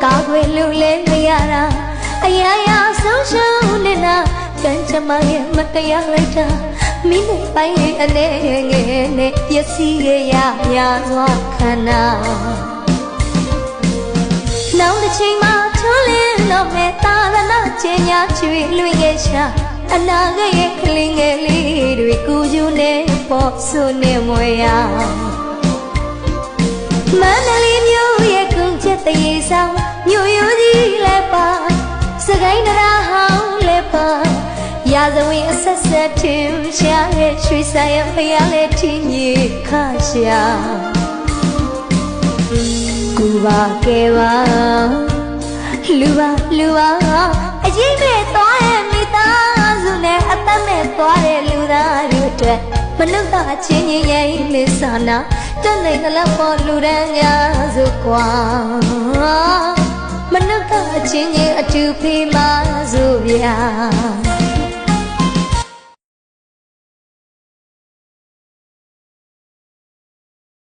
ကာကွယ်လို့လဲမရတာအရာရာဆုံးရှုံးနေတာကံကြမ္မာရဲ့မတရားလိုက်တာမိနဲ့ပိုင်းရဲ့အနေငယ်နဲ့ပျက်စီးခဲ့ရများစွာခန္ဓာနောက်တစ်ချိန်မှာထွန်းလင်းတော့မဲ့သာသနာကျင်ညာချွေလွင်ရဲ့ရှာအနာဂတ်ရဲ့ကလေးငယ်လေးတွေကိုယူနေပေါ်ဆွနေမွေရမန္တလေးမြို့ရဲ့ကုန်းချက်တရေဆောင်မြို့ရိုးကြီးလည်းပါစကိုင်းတရားဟောင်းလည်းပါရာဇဝင်အဆက်ဆက်ထင်ရှားရဲ့ရွှေဆိုင်ရဲ့ဖျားလည်းထင်းကြီးခါရှာကူပါကဲပါလူပါအကြီးမဲ့သွားရဲ့မိသားစုနဲ့အသက်မဲ့သွားတဲ့လူသားတွေအတွက်မနုဿအချင်းချင်းရဲ့လေးစာနာတတ်နိုင်သလောက်ပေါ်လူတန်းများစုကွာမနုဿအချင်းချင်းအတူဖေးမဆိုဗျာ